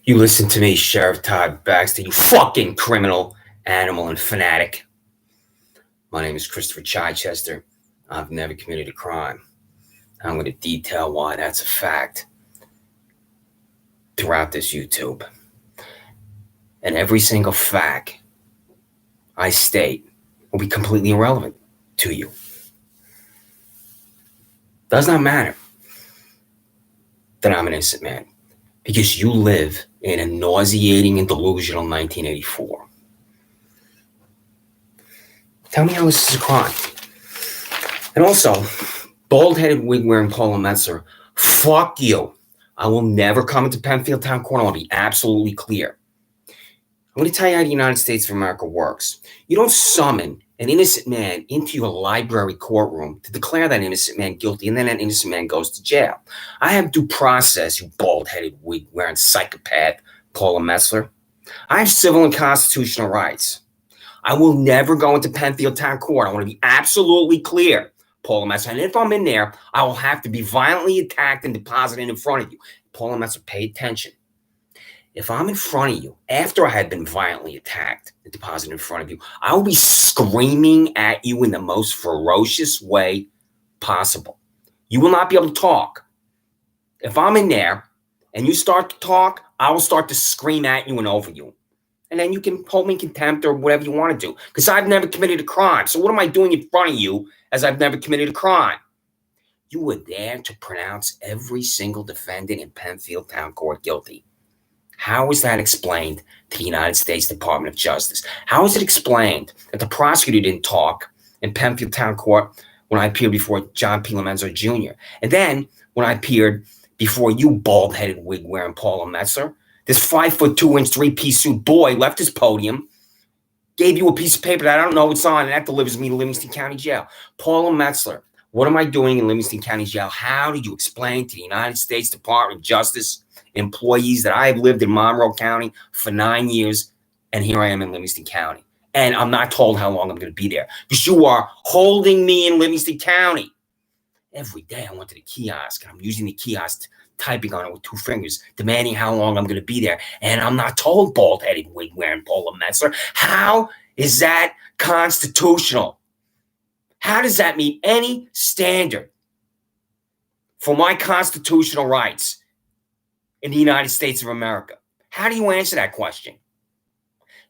You listen to me, Sheriff Todd Baxter, you fucking criminal, animal, and fanatic. My name is Christopher Chichester. I've never committed a crime. I'm going to detail why that's a fact throughout this YouTube. And every single fact I state will be completely irrelevant to you. Does not matter that I'm an innocent man, because you live in a nauseating and delusional 1984. Tell me how this is a crime. And also, bald-headed wig-wearing Paula Metzler, fuck you. I will never come into Penfield Town Court. I want to be absolutely clear. I'm going to tell you how the United States of America works. You don't summon an innocent man into your library courtroom to declare that innocent man guilty, and then that innocent man goes to jail. I have due process, you bald-headed wig-wearing psychopath, Paula Metzler. I have civil and constitutional rights. I will never go into Penfield Town Court. I want to be absolutely clear, Paula Metzler. And if I'm in there, I will have to be violently attacked and deposited in front of you. Paula Metzler, pay attention. If I'm in front of you, after I had been violently attacked and deposited in front of you, I will be screaming at you in the most ferocious way possible. You will not be able to talk. If I'm in there and you start to talk, I will start to scream at you and over you. And then you can hold me in contempt or whatever you want to do, because I've never committed a crime. So what am I doing in front of you as I've never committed a crime? You were there to pronounce every single defendant in Penfield Town Court guilty. How is that explained to the United States Department of Justice? How is it explained that the prosecutor didn't talk in Penfield Town Court when I appeared before John P. Lomenzo Jr.? And then when I appeared before you, bald-headed wig-wearing Paula Metzler, this 5'2", 3-piece suit boy left his podium, gave you a piece of paper that I don't know what's on, and that delivers me to Livingston County Jail. Paula Metzler, what am I doing in Livingston County Jail? How did you explain to the United States Department of Justice employees that I have lived in Monroe County for 9 years, and here I am in Livingston County, and I'm not told how long I'm going to be there, because you are holding me in Livingston County? Every day I went to the kiosk, and I'm using the kiosk, typing on it with 2 fingers, demanding how long I'm going to be there, and I'm not told, bald-headed wig-wearing Paula Metzler. How is that constitutional? How does that meet any standard for my constitutional rights in the United States of America? How do you answer that question?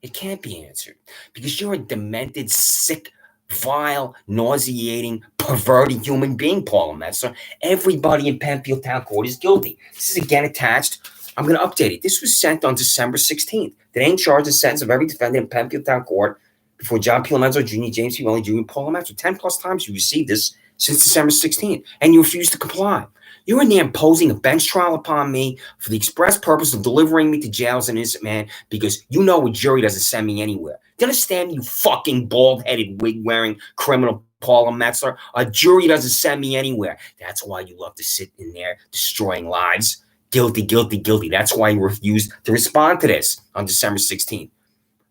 It can't be answered, because you're a demented, sick, vile, nauseating, perverted human being, Paula Metzler. Everybody in Penfield Town Court is guilty. This is again attached. I'm going to update it. This was sent on December 16th. The name, charge, and sentence of every defendant in Penfield Town Court before John P. Lomenzo Jr., James P. Willie Jr., and Paula Metzler. 10+ times you received this since December 16th, and you refused to comply. You're in there imposing a bench trial upon me for the express purpose of delivering me to jail as an innocent man, because you know a jury doesn't send me anywhere. Do you understand, you fucking bald-headed, wig-wearing criminal Paula Metzler? A jury doesn't send me anywhere. That's why you love to sit in there destroying lives. Guilty, guilty, guilty. That's why you refused to respond to this on December 16th.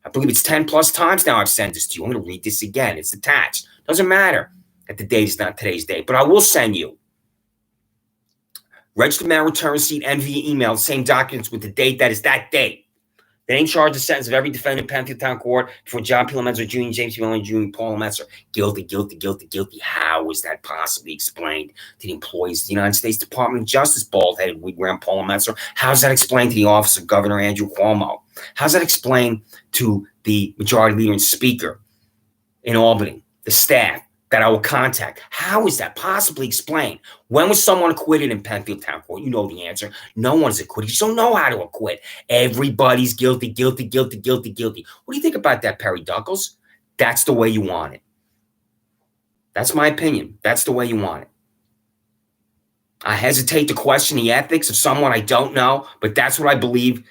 I believe it's 10+ times now I've sent this to you. I'm going to read this again. It's attached. Doesn't matter that the date is not today's date, but I will send you registered mail return receipt and via email the same documents with the date that is that date. The name, charge, and sentence of every defendant in Penfield Town Court before John P. Lomenzo Jr., James P. Willie Jr., Paula Metzler. Guilty, guilty, guilty, guilty. How is that possibly explained to the employees of the United States Department of Justice, bald-headed wig-wearing Paula Metzler? How's that explained to the office of Governor Andrew Cuomo? How's that explained to the majority leader and speaker in Albany, the staff that I will contact? How is that possibly explained? When was someone acquitted in Penfield Town Court? You know the answer. No one's acquitted. You just don't know how to acquit. Everybody's guilty, guilty, guilty, guilty, guilty. What do you think about that, Perry Duckles? That's the way you want it. That's my opinion. That's the way you want it. I hesitate to question the ethics of someone I don't know, but that's what I believe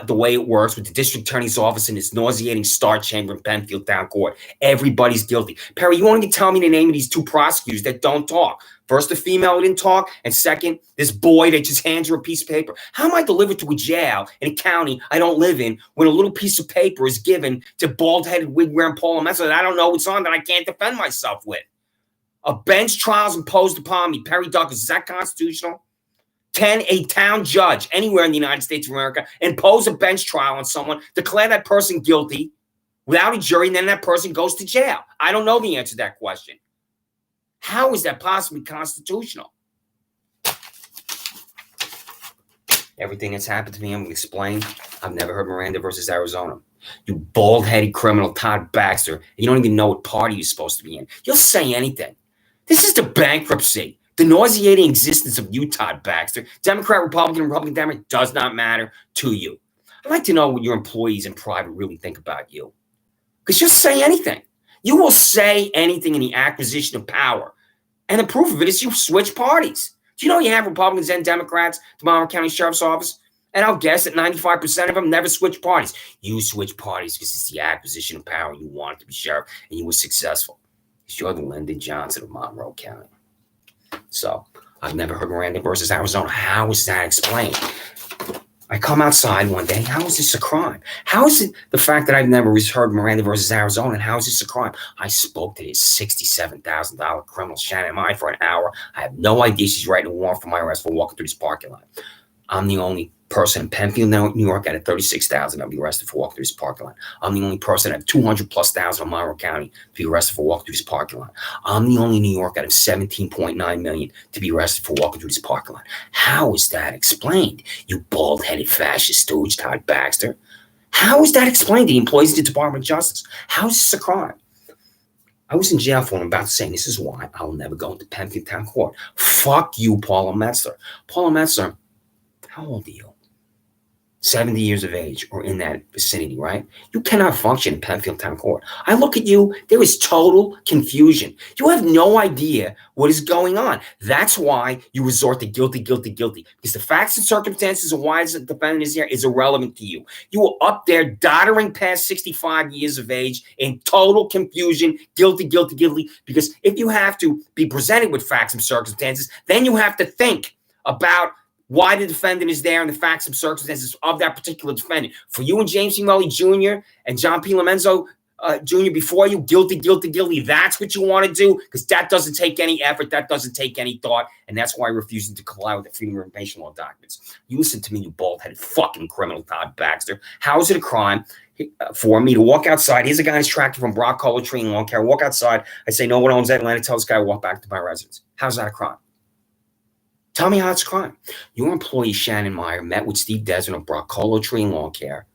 the way it works with the district attorney's office in this nauseating star chamber in Penfield Town Court. Everybody's guilty. Perry, you want to tell me the name of these 2 prosecutors that don't talk? First, the female who didn't talk, and second, this boy that just hands her a piece of paper. How am I delivered to a jail in a county I don't live in when a little piece of paper is given to bald-headed, wig-wearing Paula Metzler that I don't know what's on, that I can't defend myself with? A bench trial is imposed upon me. Perry Douglas, is that constitutional? Can a town judge anywhere in the United States of America impose a bench trial on someone, declare that person guilty without a jury, and then that person goes to jail? I don't know the answer to that question. How is that possibly constitutional? Everything that's happened to me, I'm going to explain. I've never heard Miranda versus Arizona. You bald-headed criminal, Todd Baxter, and you don't even know what party you're supposed to be in. You'll say anything. This is the bankruptcy, the nauseating existence of you, Todd Baxter. Democrat, Republican, Democrat, does not matter to you. I'd like to know what your employees in private really think about you. Because you'll say anything. You will say anything in the acquisition of power. And the proof of it is you switch parties. Do you know you have Republicans and Democrats to Monroe County Sheriff's Office? And I'll guess that 95% of them never switch parties. You switch parties because it's the acquisition of power. You wanted to be sheriff, and you were successful. Because you're the Lyndon Johnson of Monroe County. So I've never heard Miranda versus Arizona. How is that explained? I come outside one day. How is this a crime? How is it the fact that I've never heard Miranda versus Arizona, and how is this a crime? I spoke to this $67,000 criminal, Shannon Mai, for an hour. I have no idea she's writing a warrant for my arrest for walking through this parking lot. I'm the only person in Penfield, New York, out of 36,000 I'll be arrested for walking through this parking lot. I'm the only person out of 200,000+ in Monroe County to be arrested for walking through this parking lot. I'm the only New York out of 17.9 million to be arrested for walking through this parking lot. How is that explained? You bald-headed fascist stooge, Todd Baxter. How is that explained to the employees of the Department of Justice? How is this a crime? I was in jail for what I'm about to say, and this is why I will never go into Penfield Town Court. Fuck you, Paula Metzler. Paula Metzler, how old are you? 70 years of age or in that vicinity, right? You cannot function in Penfield Town Court. I look at you, there is total confusion. You have no idea what is going on. That's why you resort to guilty, guilty, guilty. Because the facts and circumstances of why the defendant is here is irrelevant to you. You are up there doddering past 65 years of age in total confusion, guilty, guilty, guilty. Because if you have to be presented with facts and circumstances, then you have to think about why the defendant is there and the facts and circumstances of that particular defendant. For you and James C. Mully Jr. and John P. Lomenzo Jr. before you, guilty, guilty, guilty. That's what you want to do, because that doesn't take any effort. That doesn't take any thought. And that's why you're refusing to comply with the Freedom of Information Law documents. You listen to me, you bald-headed fucking criminal, Todd Baxter. How is it a crime for me to walk outside? Here's a guy who's tracking from Brock Color Tree in Long Care. Walk outside. I say, no one owns Atlanta. Tell this guy to walk back to my residence. How's that a crime? Tell me how it's a crime. Your employee, Shannon Meyer, met with Steve Desmond of Broccolo Tree and Lawn Care.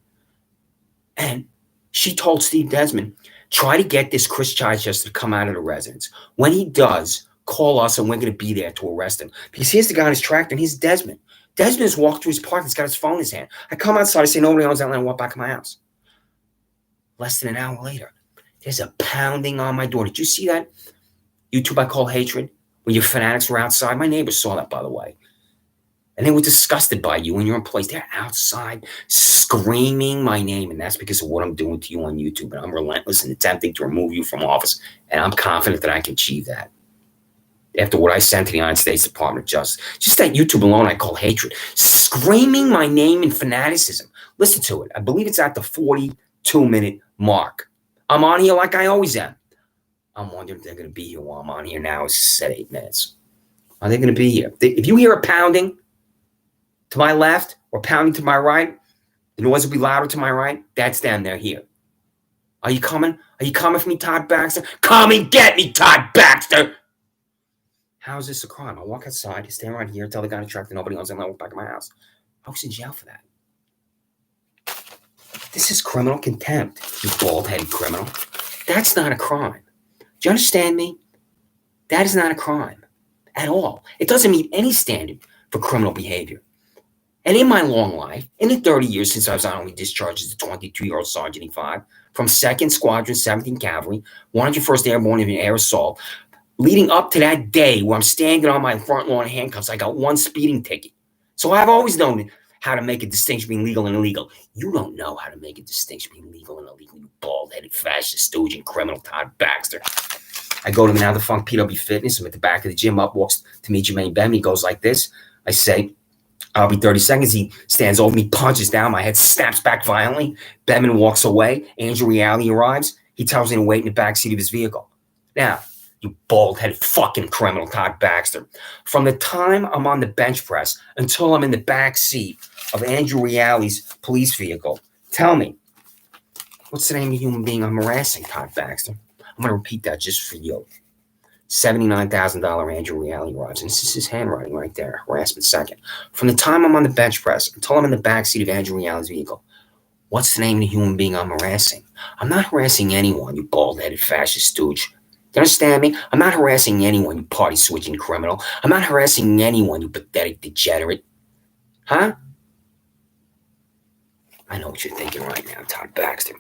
And she told Steve Desmond, try to get this Chris Chichester to come out of the residence. When he does, call us and we're going to be there to arrest him. Because here's the guy on his tractor and he's Desmond. Desmond has walked through his park. He's got his phone in his hand. I come outside. I say, nobody owns that land. I walk back to my house. Less than an hour later, there's a pounding on my door. Did you see that? YouTube I call hatred. When your fanatics were outside, my neighbors saw that, by the way. And they were disgusted by you and your employees. They're outside screaming my name. And that's because of what I'm doing to you on YouTube. And I'm relentless in attempting to remove you from office. And I'm confident that I can achieve that. After what I sent to the United States Department of Justice. Just that YouTube alone I call hatred. Screaming my name in fanaticism. Listen to it. I believe it's at the 42-minute mark. I'm on here like I always am. I'm wondering if they're going to be here while I'm on here now. It's set 8 minutes. Are they going to be here? If you hear a pounding to my left or pounding to my right, the noise will be louder to my right. That's them. They're here. Are you coming? Are you coming for me, Todd Baxter? Come and get me, Todd Baxter! How is this a crime? I walk outside, stand right here, tell the guy to track that nobody owns, and I walk back in my house. I was in jail for that. This is criminal contempt, you bald-headed criminal. That's not a crime. Do you understand me? That is not a crime at all. It doesn't meet any standard for criminal behavior. And in my long life, in the 30 years since I was not only discharged as a 22-year-old Sergeant E5 from 2nd Squadron, 17th Cavalry, 101st Airborne in Air Assault, leading up to that day where I'm standing on my front lawn in handcuffs, I got one speeding ticket. So I've always known how to make a distinction between legal and illegal. You don't know how to make a distinction between legal and illegal, you bald-headed fascist stooge and criminal Todd Baxter. I go to the now defunct PW Fitness. I'm at the back of the gym. Up walks to me Jermaine Benton. He goes like this. I say, I'll be 30 seconds. He stands over me, punches down. My head snaps back violently. Benton walks away. Andrew Reale arrives. He tells me to wait in the backseat of his vehicle. Now, you bald-headed fucking criminal, Todd Baxter. From the time I'm on the bench press until I'm in the back seat of Andrew Reality's police vehicle, tell me, what's the name of the human being I'm harassing, Todd Baxter? I'm going to repeat that just for you. $79,000 Andrew Reality arrives. And this is his handwriting right there. Harassment second. From the time I'm on the bench press until I'm in the backseat of Andrew Reality's vehicle, what's the name of the human being I'm harassing? I'm not harassing anyone, you bald-headed fascist stooge. You understand me? I'm not harassing anyone, you party-switching criminal. I'm not harassing anyone, you pathetic degenerate. Huh? I know what you're thinking right now, Todd Baxter.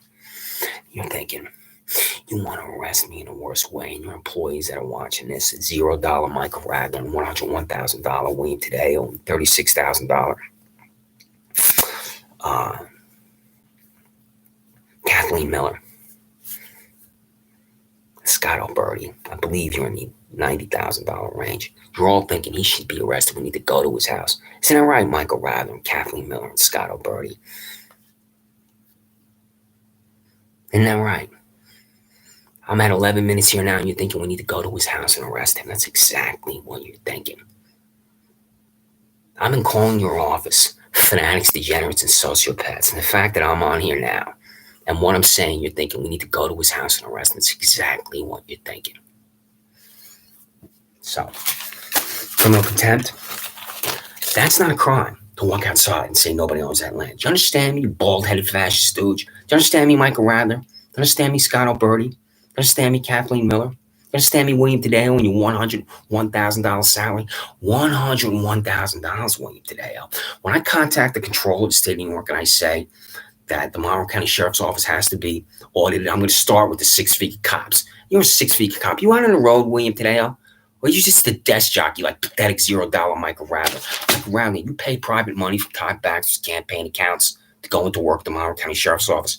You're thinking, you want to arrest me in the worst way, and your employees that are watching this, $0 Michael Ragland, $101,000 William Tadeo, and $36,000 Kathleen Miller, Scott Alberti. I believe you're in the $90,000 range. You're all thinking he should be arrested. We need to go to his house. Isn't that right, Michael Ragland, Kathleen Miller, and Scott Alberti? Isn't that right? I'm at 11 minutes here now, and you're thinking we need to go to his house and arrest him. That's exactly what you're thinking. I've been calling your office fanatics, degenerates, and sociopaths, and the fact that I'm on here now, and what I'm saying, you're thinking we need to go to his house and arrest him. That's exactly what you're thinking. So, criminal contempt, that's not a crime to walk outside and say nobody owns that land. Do you understand me, you bald-headed fascist stooge? Do you understand me, Michael Radler? Do you understand me, Scott Alberti? Do you understand me, Kathleen Miller? Do you understand me, William Tadeo, and your $101,000 salary? $101,000, William Tadeo. When I contact the controller of the state of New York and I say that the Monroe County Sheriff's Office has to be audited, I'm going to start with the six-figure cops. You're a six-figure cop. You out on the road, William Tadeo? Or you just a desk jockey like pathetic $0 Michael Radler? Michael Radler, you pay private money from Todd Baxter's campaign accounts to go into work at the Monroe County Sheriff's Office.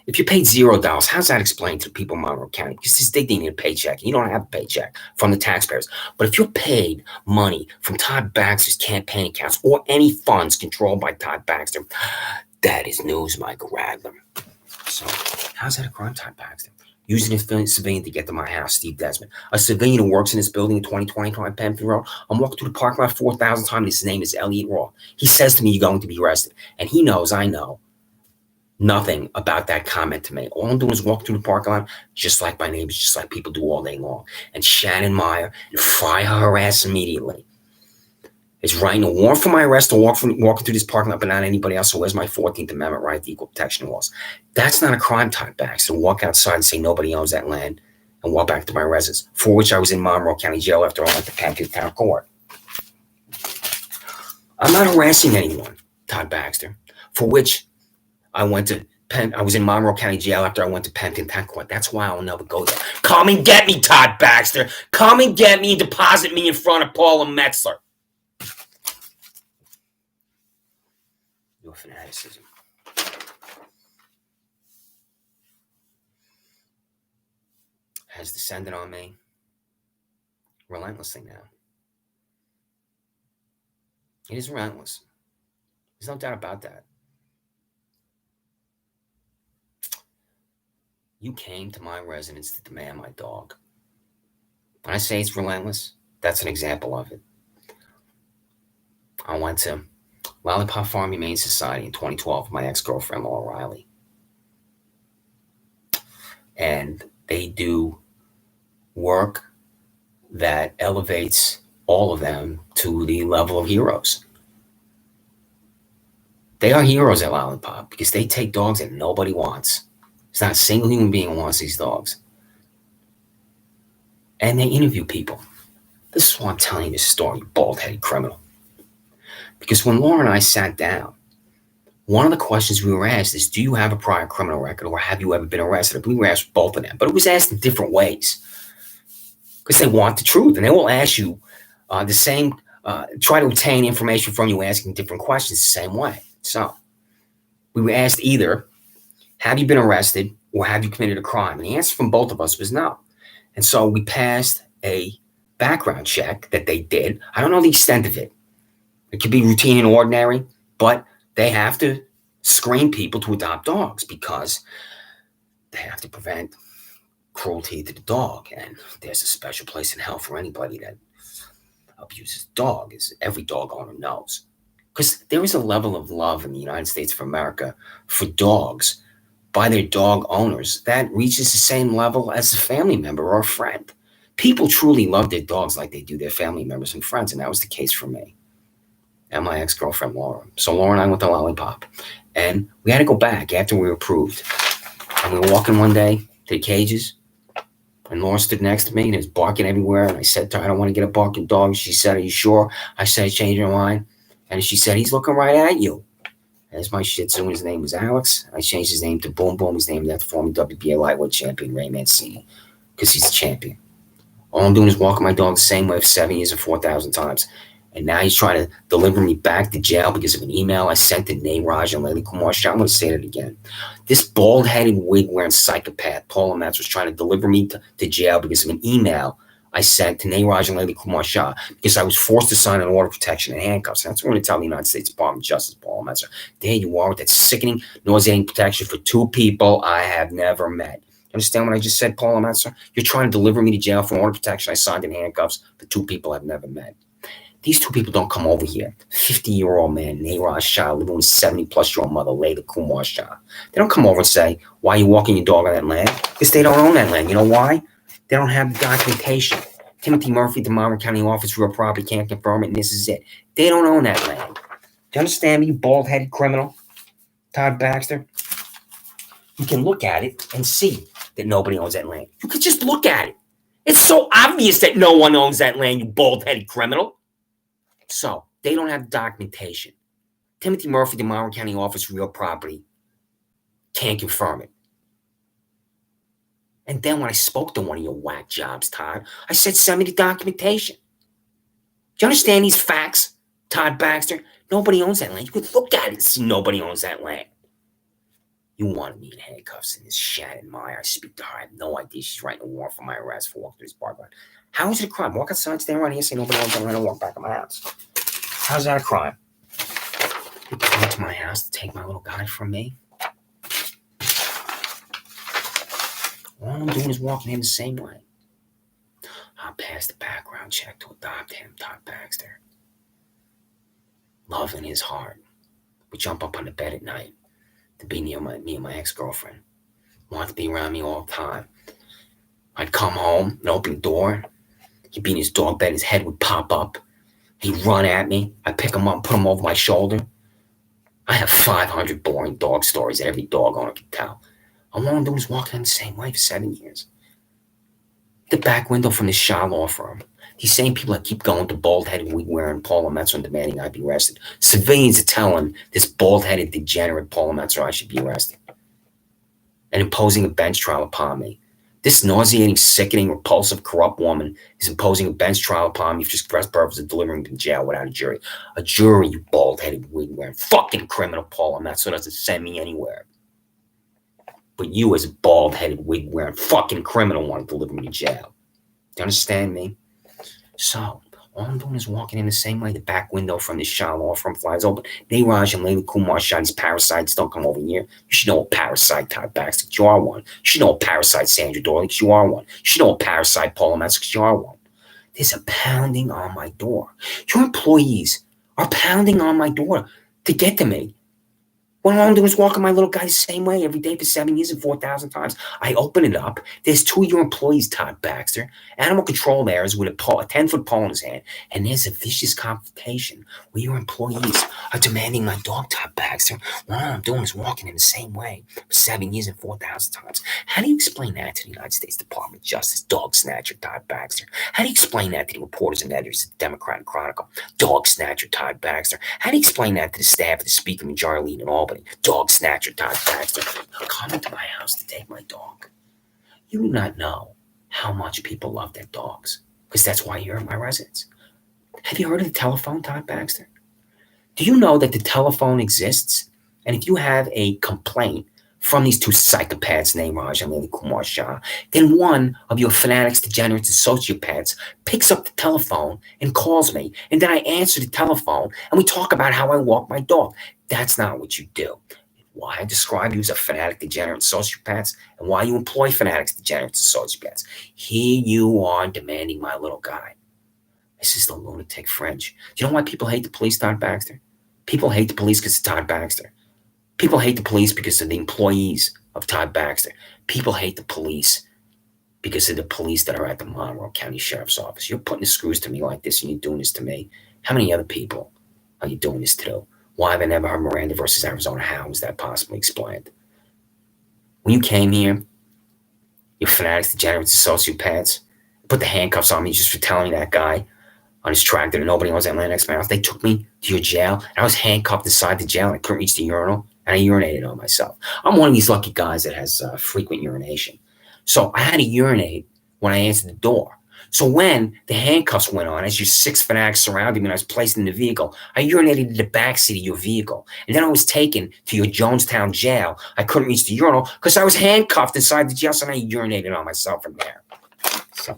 If you paid $0, how's that explained to the people in Monroe County? Because they need a paycheck, and you don't have a paycheck from the taxpayers. But if you're paid money from Todd Baxter's campaign accounts or any funds controlled by Todd Baxter, that is news, Michael Radler. So, how's that a crime, Todd Baxter? Using a civilian to get to my house, Steve Desmond. A civilian who works in this building in 2020 on Penfield Road. I'm walking through the parking lot 4,000 times. His name is Elliot Raw. He says to me, you're going to be arrested. And he knows, I know, nothing about that comment to me. All I'm doing is walk through the parking lot, just like my neighbors, just like people do all day long. And Shannon Meyer and fry her ass immediately is writing a warrant for my arrest to walking through this parking lot, but not anybody else. So where's my 14th Amendment right to equal protection laws? That's not a crime, Todd Baxter. Walk outside and say nobody owns that land and walk back to my residence, for which I was in Monroe County Jail after I went to Penfield Town Court. I'm not harassing anyone, Todd Baxter, for which I was in Monroe County Jail after I went to Penfield Town Court. That's why I'll never go there. Come and get me, Todd Baxter. Come and get me and deposit me in front of Paula Metzler. Your fanaticism. Has descended on me relentlessly now. It is relentless. There's no doubt about that. You came to my residence to demand my dog. When I say it's relentless, that's an example of it. I went to Lollipop Farm Humane Society in 2012 with my ex-girlfriend, Laura Riley. And they do work that elevates all of them to the level of heroes. They are heroes at Lollipop because they take dogs that nobody wants. There's not a single human being who wants these dogs. And they interview people. This is why I'm telling you this story, you bald-headed criminal. Because when Laura and I sat down, one of the questions we were asked is, do you have a prior criminal record or have you ever been arrested? I believe we were asked both of them, but it was asked in different ways. Because they want the truth, and they will ask you the same, try to obtain information from you asking different questions the same way. So we were asked either, have you been arrested or have you committed a crime? And the answer from both of us was no. And so we passed a background check that they did. I don't know the extent of it. It could be routine and ordinary, but they have to screen people to adopt dogs because they have to prevent cruelty to the dog. And there's a special place in hell for anybody that abuses dog, as every dog owner knows. Because there is a level of love in the United States of America for dogs by their dog owners that reaches the same level as a family member or a friend. People truly love their dogs like they do their family members and friends, and that was the case for me and my ex-girlfriend Laura. So Laura and I went to Lollipop, and we had to go back after we were approved. And we were walking one day to the cages, and Laura stood next to me and was barking everywhere. And I said to her, I don't want to get a barking dog. She said, are you sure? I said, I changed my mind. And she said, he's looking right at you. As my Shih Tzu, his name was Alex. I changed his name to Boom Boom. He's named after former WBA lightweight champion Ray Mancini, because he's the champion. All I'm doing is walking my dog the same way for 7 years and 4,000 times. And now he's trying to deliver me back to jail because of an email I sent to Nayraj and Layla Kumar Shah. I'm going to say that again. This bald-headed, wig-wearing psychopath, Paula Metz, was trying to deliver me to jail because of an email I sent to Nayraj and Layla Kumar Shah because I was forced to sign an order of protection and handcuffs. And that's what I'm going to tell the United States Department of Justice, Paula Metz. There you are with that sickening, nauseating protection for two people I have never met. Understand what I just said, Paula Metz? You're trying to deliver me to jail for an order of protection I signed in handcuffs for two people I've never met. These two people don't come over here. 50-year-old man, Nayraj Shah, living with a 70-plus-year-old mother, Layla Kumar Shah. They don't come over and say, why are you walking your dog on that land? Because they don't own that land. You know why? They don't have the documentation. Timothy Murphy, the Monroe County Office of Real Property, can't confirm it, and this is it. They don't own that land. Do you understand me, you bald-headed criminal, Todd Baxter? You can look at it and see that nobody owns that land. You could just look at it. It's so obvious that no one owns that land, you bald-headed criminal. So, they don't have the documentation. Timothy Murphy, the Monroe County Office of Real Property, can't confirm it. And then when I spoke to one of your whack jobs, Todd, I said, send me the documentation. Do you understand these facts, Todd Baxter? Nobody owns that land. You could look at it and see nobody owns that land. You wanted me in handcuffs in this Shannon Meyer. I speak to her. I have no idea she's writing a warrant for my arrest for walking through this park lot. How is it a crime? Walk outside, stand around here, say nobody owns that land, and walk back to my house. How's that a crime? You come to my house to take my little guy from me? All I'm doing is walking in the same way. I'll pass the background check to adopt him, Todd Baxter. Love in his heart. We jump up on the bed at night to be near me and my ex-girlfriend. Wanted to be around me all the time. I'd come home and open the door. He'd be in his dog bed. His head would pop up. He'd run at me. I'd pick him up and put him over my shoulder. I have 500 boring dog stories that every dog owner can tell. All I'm doing is walking in the same way for 7 years. The back window from the Shah law firm. These same people that keep going to bald-headed, wig-wearing Paula Metzer and demanding I be arrested. Civilians are telling this bald-headed, degenerate Paula Metzer I should be arrested. And imposing a bench trial upon me. This nauseating, sickening, repulsive, corrupt woman is imposing a bench trial upon me for just express purpose of delivering me to jail without a jury. A jury, you bald-headed, wig-wearing, fucking criminal Paula Metzer doesn't send me anywhere. But you, as a bald-headed, wig-wearing fucking criminal, want to deliver me to jail. Do you understand me? So, all I'm doing is walking in the same way. The back window from the Shah law firm flies open. Nayraj and Layla Kumar Shah, these parasites don't come over here. You should know a parasite, Todd Baxter, because you are one. You should know a parasite, Sandra Dorley, because you are one. You should know a parasite, Paula Metz, because you are one. There's a pounding on my door. Your employees are pounding on my door to get to me. What all I'm doing is walking my little guy the same way every day for 7 years and 4,000 times. I open it up. There's two of your employees, Todd Baxter, animal control areas with a 10-foot pole in his hand. And there's a vicious confrontation where your employees are demanding my dog, Todd Baxter. What all I'm doing is walking in the same way for 7 years and 4,000 times. How do you explain that to the United States Department of Justice, dog snatcher, Todd Baxter? How do you explain that to the reporters and editors of the Democratic Chronicle, dog snatcher, Todd Baxter? How do you explain that to the staff of the Speaker Majority League in Albany? Dog snatcher, Todd Baxter. You're coming to my house to take my dog. You do not know how much people love their dogs, because that's why you're in my residence. Have you heard of the telephone, Todd Baxter? Do you know that the telephone exists? And if you have a complaint from these two psychopaths, Nayraj and Layla Kumar Shah, then one of your fanatics, degenerates, and sociopaths picks up the telephone and calls me. And then I answer the telephone and we talk about how I walk my dog. That's not what you do. why I describe you as a fanatic, degenerate, sociopaths, and why you employ fanatics, degenerates, and sociopaths. Here you are demanding my little guy. This is the lunatic French. Do you know why people hate the police, Todd Baxter? People hate the police because of Todd Baxter. People hate the police because of the employees of Todd Baxter. People hate the police because of the police that are at the Monroe County Sheriff's Office. You're putting the screws to me like this and you're doing this to me. How many other people are you doing this to? Why have I never heard Miranda versus Arizona? How is that possibly explained? When you came here, you fanatics, degenerates, sociopaths, put the handcuffs on me just for telling me that guy on his tractor that nobody owns Atlantic Mouse. They took me to your jail, and I was handcuffed inside the jail, and I couldn't reach the urinal, and I urinated on myself. I'm one of these lucky guys that has frequent urination. So I had to urinate when I answered the door. So when the handcuffs went on, as your 6 fanatics surrounded me and I was placed in the vehicle, I urinated in the backseat of your vehicle. And then I was taken to your Jonestown jail. I couldn't reach the urinal because I was handcuffed inside the jail, so I urinated on myself from there. So...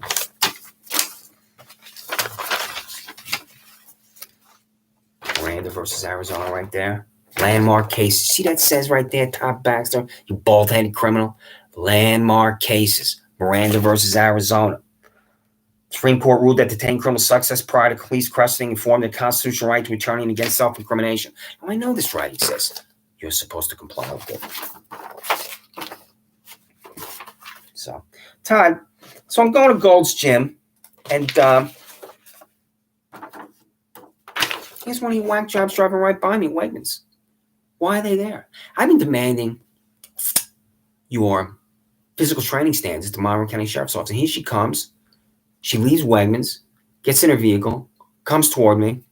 Miranda versus Arizona right there. Landmark cases. See that says right there, Todd Baxter, you bald-headed criminal? Landmark cases. Miranda versus Arizona. Supreme Court ruled that detained criminal success prior to police questioning informed the constitutional right to returning against self-incrimination. Now, I know this right, he says. You're supposed to comply with it. So, Todd, I'm going to Gold's Gym, and here's one of your whack jobs driving right by me, Wegmans. Why are they there? I've been demanding your physical training stands at the Monroe County Sheriff's Office. And here she comes. She leaves Wegmans, gets in her vehicle, comes toward me.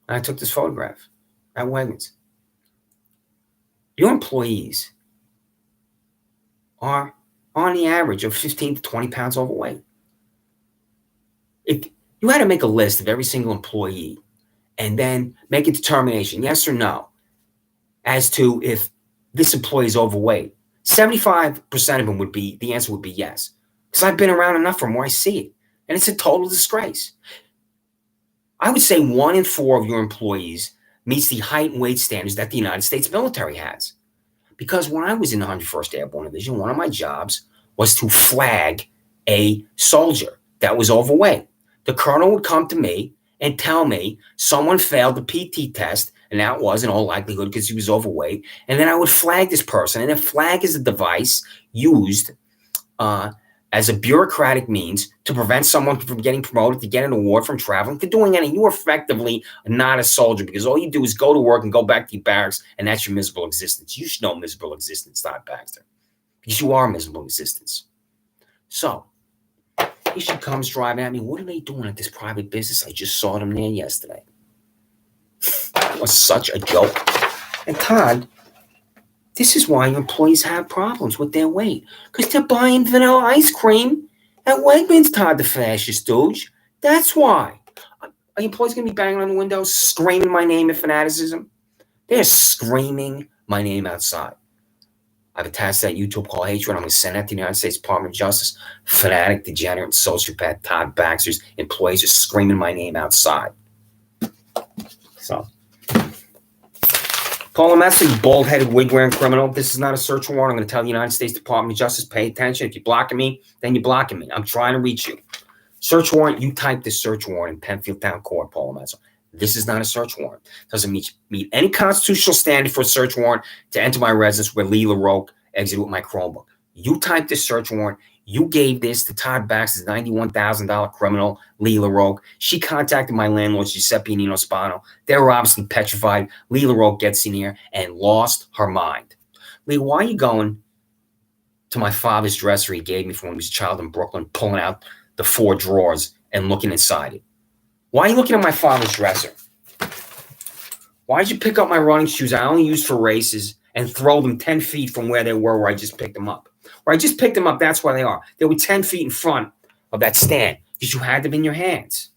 And I took this photograph at Wegmans. Your employees are on the average of 15 to 20 pounds overweight. If you had to make a list of every single employee and then make a determination, yes or no, as to if this employee is overweight, 75% of them the answer would be yes. Because I've been around enough from where I see it. And it's a total disgrace. I would say 1 in 4 of your employees meets the height and weight standards that the United States military has. Because when I was in the 101st Airborne Division, one of my jobs was to flag a soldier that was overweight. The colonel would come to me and tell me someone failed the PT test, and that was in all likelihood because he was overweight. And then I would flag this person. And a flag is a device used as a bureaucratic means to prevent someone from getting promoted, to get an award, from traveling, to doing anything. You are effectively not a soldier because all you do is go to work and go back to your barracks, and that's your miserable existence. You should know miserable existence, Todd Baxter, because you are miserable existence. So here she comes driving at me. What are they doing at this private business? I just saw them there yesterday. It was such a joke. And Todd, this is why your employees have problems with their weight. Because they're buying vanilla ice cream at Wegmans, Todd the fascist stooge. That's why. Are employees going to be banging on the windows, screaming my name in fanaticism? They're screaming my name outside. I've attached that YouTube called Hatred. I'm going to send that to the United States Department of Justice. Fanatic, degenerate, sociopath Todd Baxter's employees are screaming my name outside. So, Paul Metzler, you bald-headed, wig-wearing criminal. This is not a search warrant. I'm going to tell the United States Department of Justice, pay attention. If you're blocking me, then you're blocking me. I'm trying to reach you. Search warrant, you type this search warrant in Penfield Town Court, Paul Metzler. This is not a search warrant. It doesn't meet any constitutional standard for a search warrant to enter my residence where Lee LaRoque exited with my Chromebook. You typed this search warrant. You gave this to Todd Baxter's $91,000 criminal, Lee LaRoque. She contacted my landlord, Giuseppe Nino Spano. They were obviously petrified. Lee LaRoque gets in here and lost her mind. Lee, why are you going to my father's dresser he gave me from when he was a child in Brooklyn, pulling out the 4 drawers and looking inside it? Why are you looking at my father's dresser? Why did you pick up my running shoes I only used for races and throw them 10 feet from where they were where I just picked them up? Where I just picked them up, that's where they are. They were 10 feet in front of that stand because you had them in your hands.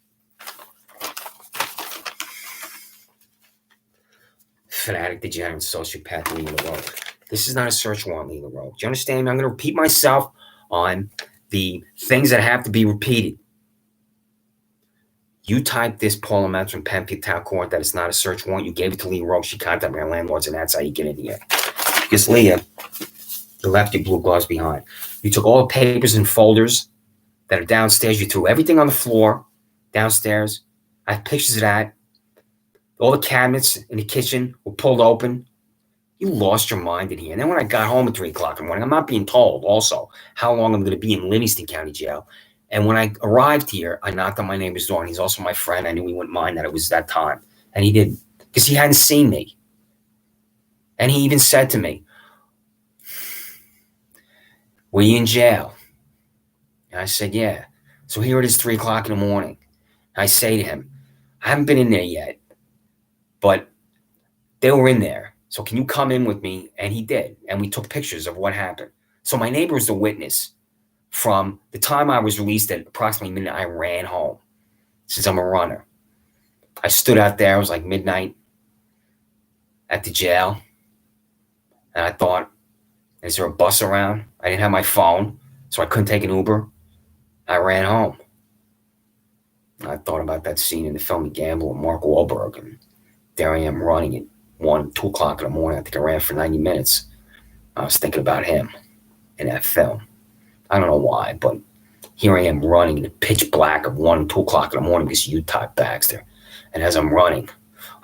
Fanatic, degenerate, sociopath, Lee LaRoque. This is not a search warrant, Lee LaRoque. Do you understand me? I'm going to repeat myself on the things that have to be repeated. You typed this Paula Metz from Penfield Town Court that it's not a search warrant. You gave it to Leah Rowe. She contacted my landlords, and that's how you get in here. Because Leah, you left your blue gloves behind. You took all the papers and folders that are downstairs. You threw everything on the floor downstairs. I have pictures of that. All the cabinets in the kitchen were pulled open. You lost your mind in here. And then when I got home at 3 o'clock in the morning, I'm not being told also how long I'm going to be in Livingston County Jail. And when I arrived here, I knocked on my neighbor's door, and he's also my friend. I knew he wouldn't mind that it was that time. And he didn't, because he hadn't seen me. And he even said to me, "Were you in jail?" And I said, "Yeah." So here it is, 3 o'clock in the morning. I say to him, "I haven't been in there yet, but they were in there. So can you come in with me?" And he did. And we took pictures of what happened. So my neighbor was the witness. From the time I was released at approximately midnight, I ran home, since I'm a runner. I stood out there. It was like midnight at the jail. And I thought, is there a bus around? I didn't have my phone, so I couldn't take an Uber. I ran home. I thought about that scene in the film Gamble with Mark Wahlberg. And there I am running at 1, 2 o'clock in the morning. I think I ran for 90 minutes. I was thinking about him in that film. I don't know why, but here I am running in the pitch black of 1 and 2 o'clock in the morning because you, Todd Baxter. And as I'm running,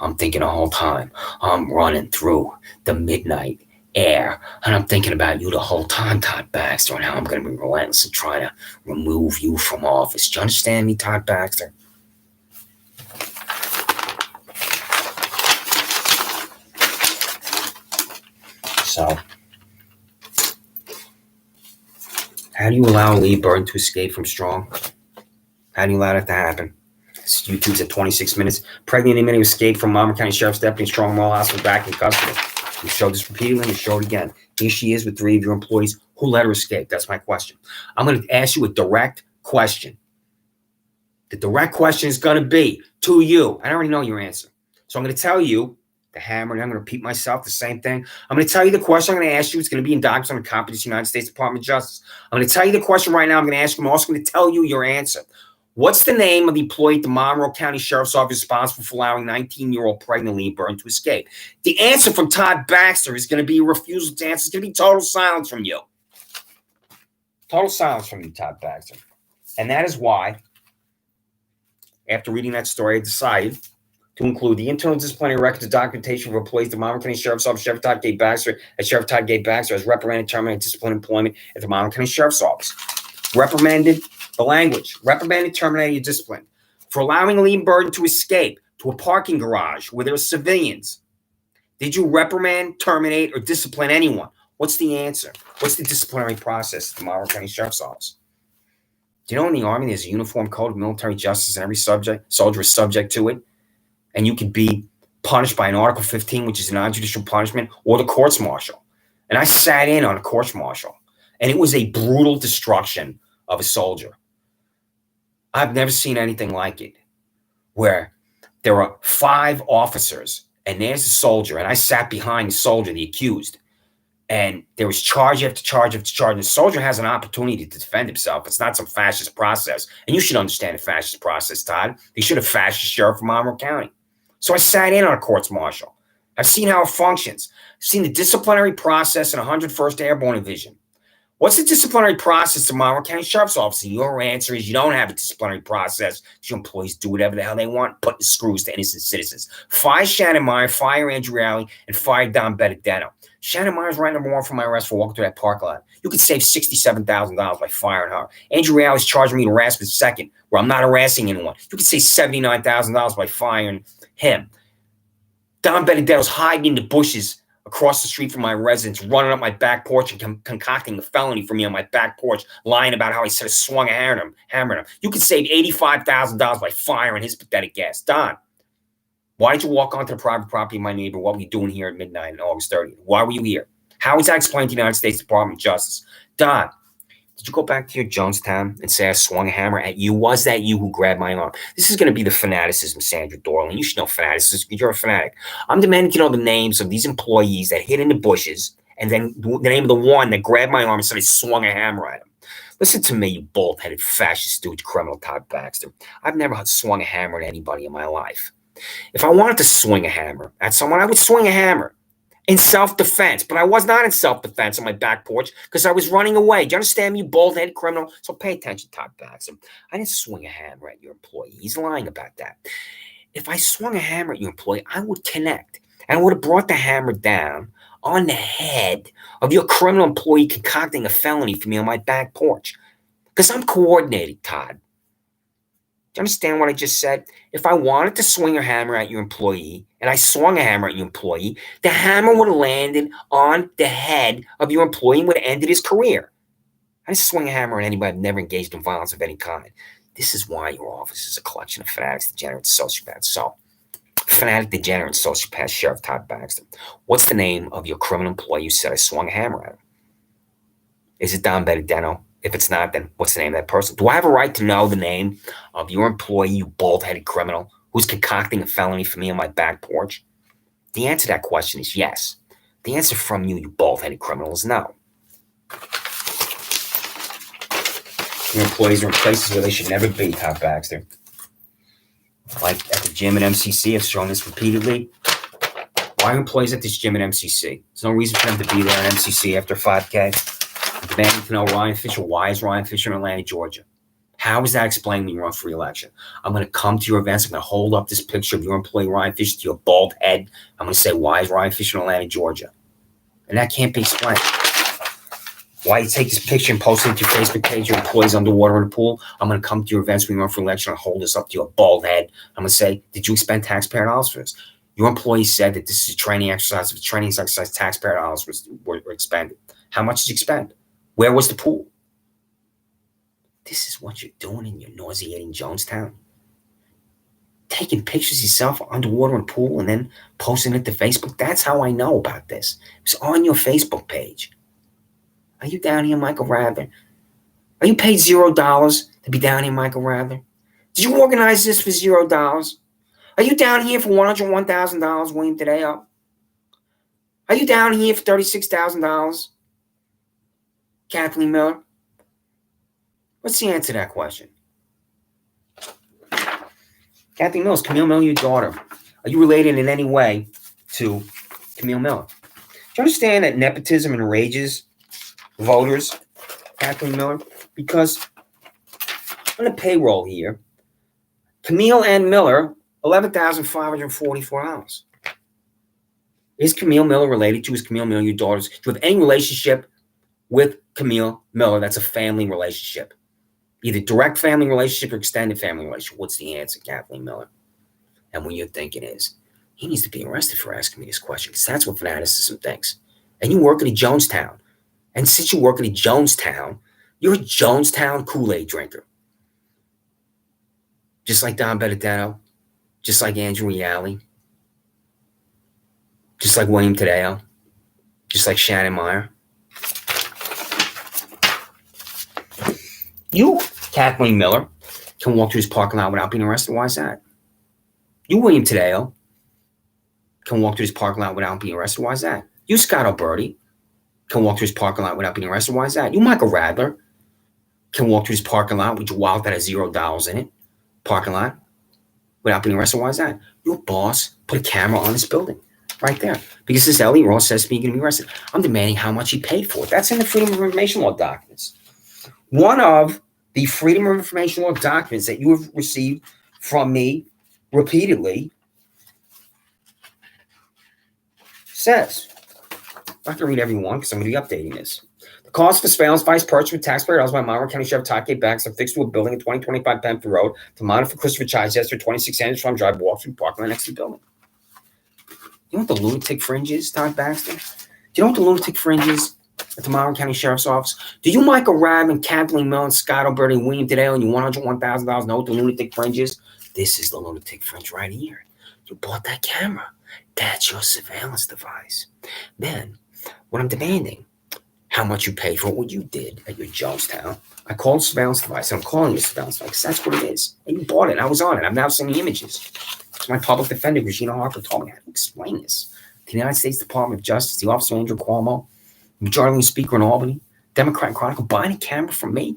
I'm thinking the whole time, I'm running through the midnight air. And I'm thinking about you the whole time, Todd Baxter, and how I'm going to be relentless and try to remove you from office. Do you understand me, Todd Baxter? So, how do you allow Lee Burton to escape from Strong? How do you allow that to happen? This YouTube's at 26 minutes. Pregnant minute escape from Monroe County Sheriff's Deputy Strong Moral Hospital back in custody. We showed this repeatedly. We show it again. Here she is with 3 of your employees. Who let her escape? That's my question. I'm going to ask you a direct question. The direct question is going to be to you. I already know your answer. So I'm going to tell you the hammer, and I'm going to repeat myself, the same thing. I'm going to tell you the question I'm going to ask you. It's going to be in documents on the competence of the United States Department of Justice. I'm going to tell you the question right now. I'm going to ask you. I'm also going to tell you your answer. What's the name of the employee at the Monroe County Sheriff's Office responsible for allowing 19-year-old pregnant Lee Burton to escape? The answer from Todd Baxter is going to be a refusal to answer. It's going to be total silence from you. Total silence from you, Todd Baxter. And that is why, after reading that story, I decided to include the internal disciplinary records and documentation for employees at the Monroe County Sheriff's Office, Sheriff Todd Gay Baxter, as Sheriff Todd Gay Baxter has reprimanded, terminated, disciplined employment at the Monroe County Sheriff's Office. Reprimanded, the language, reprimanded, terminated, disciplined for allowing Lee Burton to escape to a parking garage where there are civilians. Did you reprimand, terminate, or discipline anyone? What's the answer? What's the disciplinary process at the Monroe County Sheriff's Office? Do you know in the Army there's a uniform code of military justice and every soldier is subject to it? And you could be punished by an Article 15, which is a non-judicial punishment, or the courts martial. And I sat in on a courts martial, and it was a brutal destruction of a soldier. I've never seen anything like it, where there are 5 officers, and there's a soldier, and I sat behind the soldier, the accused, and there was charge after charge after charge, and the soldier has an opportunity to defend himself. It's not some fascist process, and you should understand the fascist process, Todd. They should have fascist sheriff from Monroe County. So I sat in on a courts martial. I've seen how it functions. I've seen the disciplinary process in 101st Airborne Division. What's the disciplinary process in Monroe County Sheriff's Office? And your answer is you don't have a disciplinary process. Your employees do whatever the hell they want, put the screws to innocent citizens. Fire Shannon Meyer, fire Andrew Alley, and fire Don Benedetto. Shannon Meyer's right number 1 for my arrest for walking through that park lot. You could save $67,000 by firing her. Andrew Alley's charging me to harassment second, where I'm not harassing anyone. You could save $79,000 by firing him. Don Benedetto's hiding in the bushes across the street from my residence, running up my back porch and concocting a felony for me on my back porch, lying about how I said I swung a hammer at him. You could save $85,000 by firing his pathetic ass. Don, why did you walk onto the private property of my neighbor? What were you doing here at midnight on August 30th? Why were you here? How is that explained to the United States Department of Justice? Don, did you go back to your Jonestown and say I swung a hammer at you? Was that you who grabbed my arm? This is going to be the fanaticism, Sandra Dorling. You should know fanaticism. You're a fanatic. I'm demanding to know the names of these employees that hid in the bushes, and then the name of the one that grabbed my arm and said I swung a hammer at him. Listen to me, you bald-headed fascist stooge criminal Todd Baxter. I've never swung a hammer at anybody in my life. If I wanted to swing a hammer at someone, I would swing a hammer in self-defense. But I was not in self-defense on my back porch because I was running away. Do you understand me, you bald-headed criminal? So pay attention, Todd Baxter. I didn't swing a hammer at your employee. He's lying about that. If I swung a hammer at your employee, I would connect. And I would have brought the hammer down on the head of your criminal employee concocting a felony for me on my back porch. Because I'm coordinated, Todd. Do you understand what I just said? If I wanted to swing a hammer at your employee, and I swung a hammer at your employee, the hammer would have landed on the head of your employee and would have ended his career. I didn't swing a hammer at anybody who never engaged in violence of any kind. This is why your office is a collection of fanatics, degenerates, sociopaths. So, fanatic, degenerate, sociopath, Sheriff Todd Baxter. What's the name of your criminal employee you said I swung a hammer at him? Is it Don Benedetto? If it's not, then what's the name of that person? Do I have a right to know the name of your employee, you bald-headed criminal, who's concocting a felony for me on my back porch? The answer to that question is yes. The answer from you, you bald-headed criminal, is no. Your employees are in places where they should never be, Todd Baxter. Like at the gym at MCC, I've shown this repeatedly. Why are employees at this gym at MCC? There's no reason for them to be there at MCC after 5K. I'm demanding to know Ryan Fisher. Why is Ryan Fisher in Atlanta, Georgia? How is that explained when you run for re-election? I'm going to come to your events. I'm going to hold up this picture of your employee, Ryan Fisher, to your bald head. I'm going to say, why is Ryan Fisher in Atlanta, Georgia? And that can't be explained. Why you take this picture and post it to your Facebook page, your employees underwater in the pool? I'm going to come to your events when you run for election and hold this up to your bald head. I'm going to say, did you expend taxpayer dollars for this? Your employees said that this is a training exercise. If a training exercise, taxpayer dollars were expended. How much did you expend? Where was the pool? This is what you're doing in your nauseating Jonestown. Taking pictures of yourself underwater in a pool and then posting it to Facebook. That's how I know about this. It's on your Facebook page. Are you down here, Michael Rather? Are you paid $0 to be down here, Michael Rather? Did you organize this for $0? Are you down here for $101,000, William Tadeo? Are you down here for $36,000, Kathleen Miller? What's the answer to that question? Kathleen Miller, is Camille Miller your daughter? Are you related in any way to Camille Miller? Do you understand that nepotism enrages voters, Kathleen Miller? Because on the payroll here, Camille and Miller, $11,544. Is Camille Miller related to? Is Camille Miller your daughter? Do you have any relationship with Camille Miller? That's a family relationship. Either direct family relationship or extended family relationship. What's the answer, Kathleen Miller? And what you're thinking is, he needs to be arrested for asking me this question, because that's what fanaticism thinks. And you work at a Jonestown. And since you work at a Jonestown, you're a Jonestown Kool-Aid drinker. Just like Don Benedetto, just like Andrew Reale, just like William Tadeo, just like Shannon Meyer. You, Kathleen Miller, can walk through this parking lot without being arrested. Why is that? You, William Tadeo, can walk through this parking lot without being arrested. Why is that? You, Scott Alberti, can walk through this parking lot without being arrested. Why is that? You, Michael Radler, can walk through this parking lot with your wallet that has $0 in it, parking lot, without being arrested. Why is that? Your boss put a camera on this building right there because this Elliot Ross says to me you're going to be arrested. I'm demanding how much he paid for it. That's in the Freedom of Information Law documents. One of the Freedom of Information Law documents that you have received from me repeatedly says, I'm not going to read every one because I'm going to be updating this. The cost for surveillance device purchased with taxpayer dollars by Monroe County Sheriff Todd Baxter fixed to a building in 2025 Penfield Road to monitor Christopher Chichester, 26 Anderson Farm Drive, walk through the parking lot next to the building. You know what the lunatic fringe is, Todd Baxter? Do you know what the lunatic fringe is at the Monroe County Sheriff's Office? Do you, Michael Rabb and Kathleen Miller and Scott Alberti and William Tadeo and you $101,000 know what the lunatic fringe is? This is the lunatic fringe right here. You bought that camera. That's your surveillance device. Then, what I'm demanding, how much you paid for what you did at your Jonestown. I called surveillance device. I'm calling it a surveillance device. That's what it is. And you bought it. I was on it. I'm now sending images. So my public defender, Regina Harper, told me how to explain this. The United States Department of Justice, the Office of Andrew Cuomo, Majority Leader Speaker in Albany, Democrat Chronicle, buying a camera from me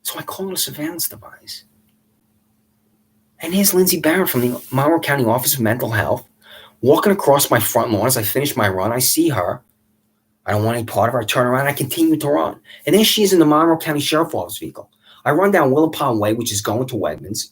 So I call it a surveillance device. And here's Lindsay Barron from the Monroe County Office of Mental Health walking across my front lawn as I finish my run. I see her. I don't want any part of her. I turn around. I continue to run. And then she's in the Monroe County Sheriff's Office vehicle. I run down Willapon Way, which is going to Wegmans.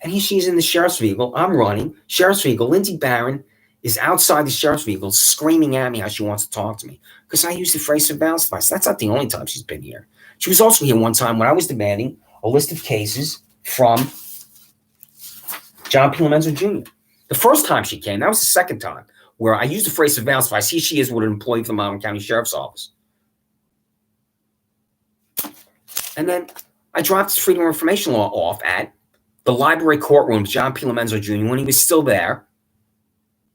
And here she's in the sheriff's vehicle. I'm running. Sheriff's vehicle. Lindsay Barron is outside the sheriff's vehicle screaming at me how she wants to talk to me because I used the phrase surveillance device. That's not the only time she's been here. She was also here one time when I was demanding a list of cases from John P. Lomenzo Jr. The first time she came, that was the second time, where I used the phrase surveillance device. Here she is with an employee from the Monroe County Sheriff's Office. And then I dropped his Freedom of Information Law off at the library courtroom, John P. Lomenzo Jr., when he was still there.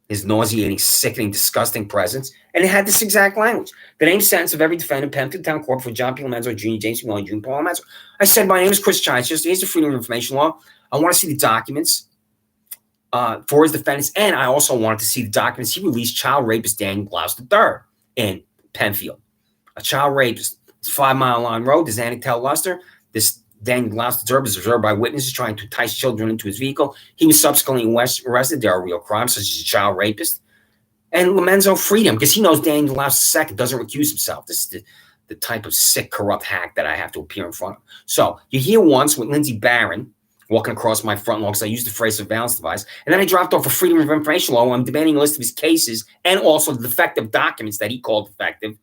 His nauseating, sickening, disgusting presence. And it had this exact language. The name, sentence of every defendant, Penfield Town Court for John P. Lomenzo Jr., James P. Jr., Paul Lomenzo. I said, my name is Chris Chines. Here's the Freedom of Information Law. I want to see the documents for his defendants. And I also wanted to see the documents he released child rapist Daniel Blouse III in Penfield. A child rapist. It's 5 Mile Line Road. Does Annie tell Luster? This Daniel Blouse III is observed by witnesses trying to entice children into his vehicle. He was subsequently arrested. There are real crimes, such as a child rapist. And Lomenzo freed him because he knows Daniel Blouse II doesn't recuse himself. This is the type of sick, corrupt hack that I have to appear in front of. So you hear once with Lindsay Barron walking across my front lawn because I used the phrase surveillance device. And then I dropped off a Freedom of Information Law. I'm demanding a list of his cases and also the defective documents that he called defective,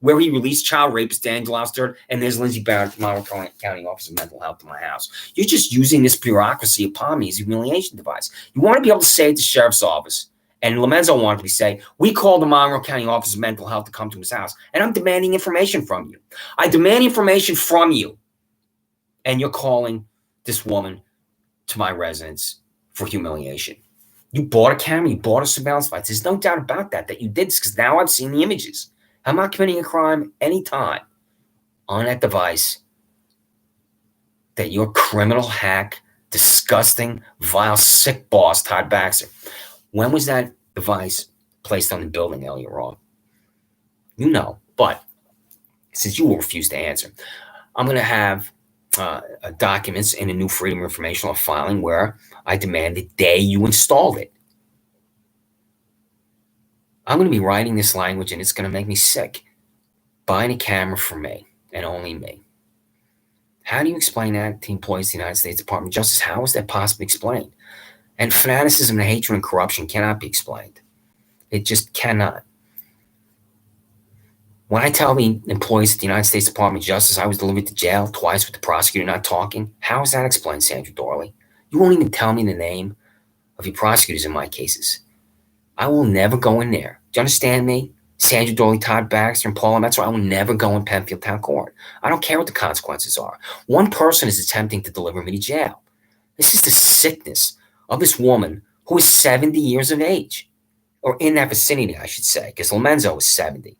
where he released child rapist Daniel Blouse III, and there's Lindsay Barron from Monroe County Office of Mental Health to my house. You're just using this bureaucracy upon me as a humiliation device. You want to be able to say at the sheriff's office, and Lomenzo wanted to say, we called the Monroe County Office of Mental Health to come to his house, and I'm demanding information from you. I demand information from you, and you're calling this woman to my residence for humiliation. You bought a camera, you bought a surveillance device. There's no doubt about that you did this, because now I've seen the images. I'm not committing a crime anytime on that device that your criminal hack, disgusting, vile, sick boss, Todd Baxter. When was that device placed on the building earlier on? You know, but since you will refuse to answer, I'm going to have documents in a new Freedom of Information Law filing where I demand the day you installed it. I'm going to be writing this language, and it's going to make me sick. Buying a camera for me, and only me. How do you explain that to employees of the United States Department of Justice? How is that possibly explained? And fanaticism and hatred and corruption cannot be explained. It just cannot. When I tell the employees of the United States Department of Justice I was delivered to jail twice with the prosecutor not talking, how is that explained, Sandra Dorley? You won't even tell me the name of your prosecutors in my cases. I will never go in there. Do you understand me? Sandra Dorley, Todd Baxter, and Paula Metzer, I will never go in Penfield Town Court. I don't care what the consequences are. One person is attempting to deliver me to jail. This is the sickness of this woman who is 70 years of age. Or in that vicinity, I should say, because Lomenzo is 70.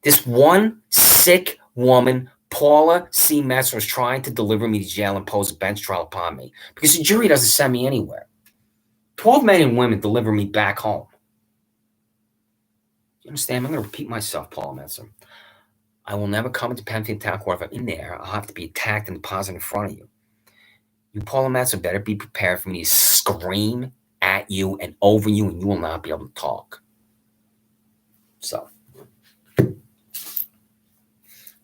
This one sick woman, Paula C. Metzer, is trying to deliver me to jail and impose a bench trial upon me because the jury doesn't send me anywhere. 12 men and women deliver me back home. You understand? I'm going to repeat myself, Paul Metzer. I will never come into Penfield Town Court. If I'm in there, I'll have to be attacked and deposited in front of you. You, Paul Metzer, better be prepared for me to scream at you and over you, and you will not be able to talk. So,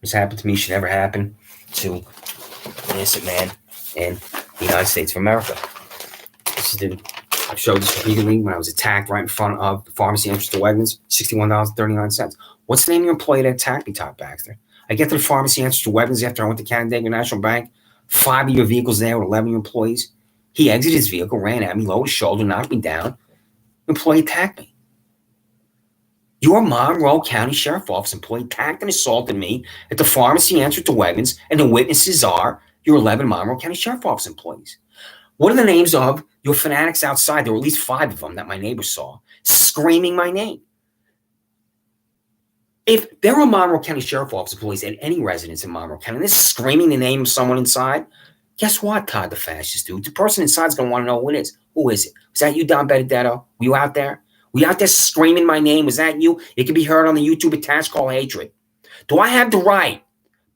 this happened to me should never happen to an innocent man in the United States of America. I've showed this repeatedly when I was attacked right in front of the pharmacy entrance to Wegmans, $61.39. What's the name of your employee that attacked me, Todd Baxter? I get to the pharmacy entrance to Wegmans after I went to Canandaigua National Bank. 5 of your vehicles there with 11 employees. He exited his vehicle, ran at me, lowered his shoulder, knocked me down. Employee attacked me. Your Monroe County Sheriff Office employee attacked and assaulted me at the pharmacy entrance to Wegmans, and the witnesses are your 11 Monroe County Sheriff Office employees. What are the names of your fanatics outside? There were at least 5 of them that my neighbor saw, screaming my name. If there are Monroe County Sheriff Office employees at any residence in Monroe County, and they're screaming the name of someone inside, guess what, Todd the fascist dude? The person inside is going to want to know who it is. Who is it? Was that you, Don Benedetto? Were you out there? Were you out there screaming my name? Was that you? It can be heard on the YouTube attached called Hatred. Do I have the right,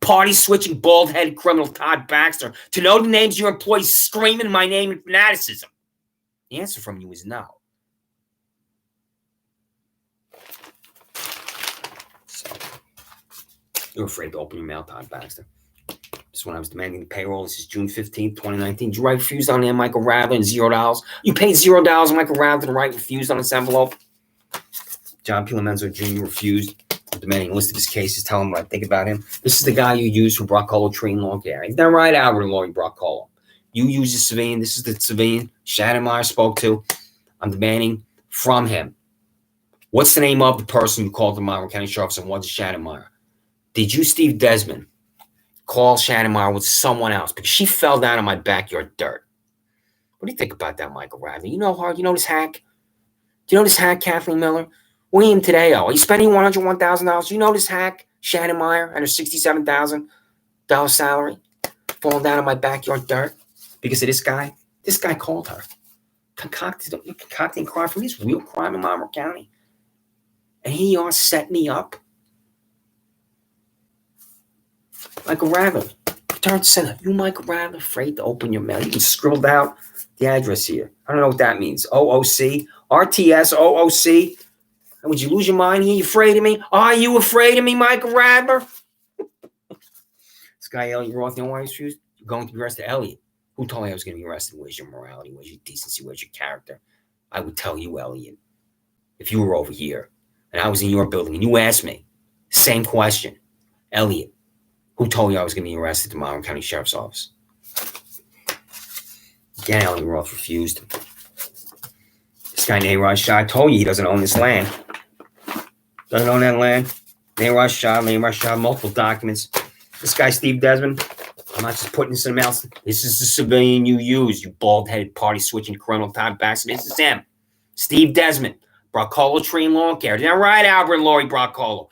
party-switching, bald-headed criminal Todd Baxter, to know the names of your employees screaming my name in fanaticism? The answer from you is no. So, you're afraid to open your mail, Todd Baxter. This is when I was demanding the payroll. This is June 15th, 2019. Did you write refused on there, Michael Rather, and $0? You paid $0, Michael Rather, to write refused on this envelope? John P. Lomenzo Jr. refused. I'm demanding a list of his cases. Tell him what I think about him. This is the guy you used for Broccolo Train Lawn Care. Is that right, Albert and Lori Broccolo? You use a civilian. This is the civilian Shannon spoke to. I'm demanding from him. What's the name of the person who called the Monroe County Sheriff's and what's Shannon? Did you, Steve Desmond, call Shannon with someone else? Because she fell down in my backyard dirt. What do you think about that, Michael Radley? You know her? You know this hack? Do you know this hack, Kathleen Miller? William Tadeo. Are you spending $101,000? You know this hack, Shannon and her $67,000 salary? Falling down in my backyard dirt because of this guy? This guy called her. Concocting crime from this real crime in Monroe County. And he set me up. Michael Radler, return to center. You, Michael Radler, afraid to open your mail? You can scribble out the address here. I don't know what that means. OOC, RTS, OOC. And would you lose your mind here? You afraid of me? Are you afraid of me, Michael Radler? This guy, Elliot Roth, you know why he's refused? You're going to be arrested. Elliot, who told me I was going to be arrested? Where's your morality? Where's your decency? Where's your character? I would tell you, Elliot, if you were over here and I was in your building and you asked me, same question, Elliot, who told you I was going to be arrested at the Monroe County Sheriff's Office? Again, Elliot Roth refused. This guy, Nayrod Shah, I told you he doesn't own this land. Doesn't own that land. Nayrod Shah, multiple documents. This guy, Steve Desmond, I'm not just putting this in the mouth. This is the civilian you use, you bald-headed, party-switching criminal Todd Baxter. This is him. Steve Desmond, Broccolo Train Lawn Care. Is that right, Albert and Lori Broccolo?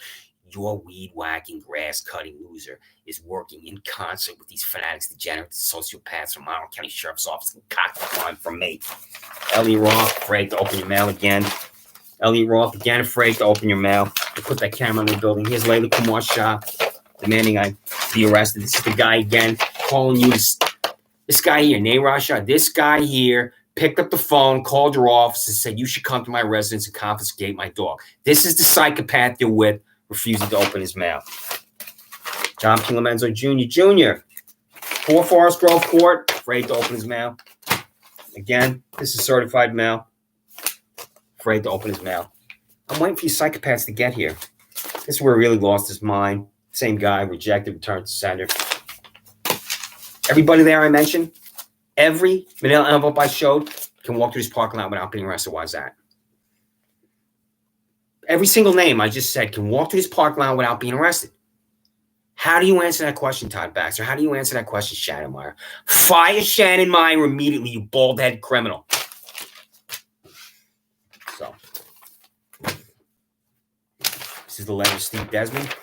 Your weed-whacking, grass-cutting loser is working in concert with these fanatics, degenerates, sociopaths from Monroe County Sheriff's Office and cocked the crime from me. Elliot Roth, afraid to open your mail again. Elliot Roth, again, afraid to open your mail. To put that camera in the building. Here's Layla Kumar Shah, demanding I be arrested. This is the guy again, calling you. This guy here, Nayrod Shah, this guy here picked up the phone, called your office, and said, you should come to my residence and confiscate my dog. This is the psychopath you're with, refusing to open his mail. John P. Lomenzo Jr., 4 Forest Grove Court, afraid to open his mail. Again, this is certified mail. Afraid to open his mail. I'm waiting for you psychopaths to get here. This is where he really lost his mind. Same guy, rejected, returned to sender. Everybody there I mentioned, every manila envelope I showed can walk through this parking lot without being arrested. Why is that? Every single name I just said can walk through this parking lot without being arrested. How do you answer that question, Todd Baxter? How do you answer that question, Shannon Meyer? Fire Shannon Meyer immediately, you bald-headed criminal. So, this is the letter of Steve Desmond.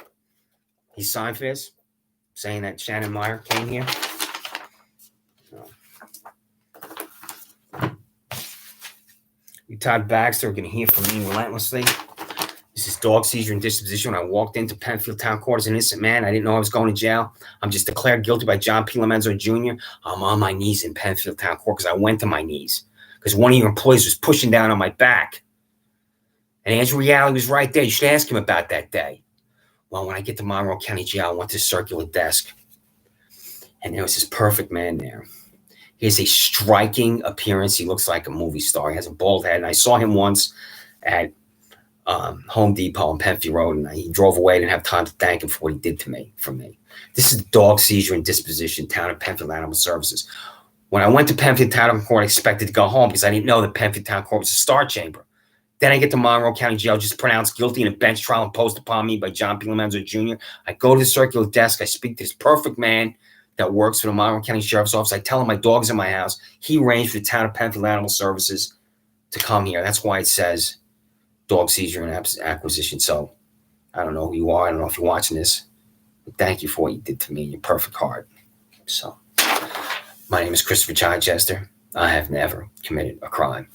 He signed for this, saying that Shannon Meyer came here. So, you, Todd Baxter, are going to hear from me relentlessly. This is dog seizure and disposition. When I walked into Penfield Town Court as an innocent man, I didn't know I was going to jail. I'm just declared guilty by John P. Lomenzo Jr. I'm on my knees in Penfield Town Court because I went to my knees because one of your employees was pushing down on my back. And Andrew Reality was right there. You should ask him about that day. Well, when I get to Monroe County Jail, I went to the circular desk. And there was this perfect man there. He has a striking appearance. He looks like a movie star. He has a bald head. And I saw him once at Home Depot on Penfield Road, and he drove away. I didn't have time to thank him for what he did for me. This is dog seizure and disposition, Town of Penfield Animal Services. When I went to Penfield Town Court, I expected to go home because I didn't know that Penfield Town Court was a star chamber. Then I get to Monroe County Jail, just pronounced guilty in a bench trial imposed upon me by John P. Lomenzo Jr. I go to the circular desk. I speak to this perfect man that works for the Monroe County Sheriff's Office. I tell him my dog's in my house. He arranged for the Town of Penfield Animal Services to come here. That's why it says dog seizure and acquisition. So I don't know who you are. I don't know if you're watching this, but thank you for what you did to me in your perfect heart. So my name is Christopher Chichester. I have never committed a crime.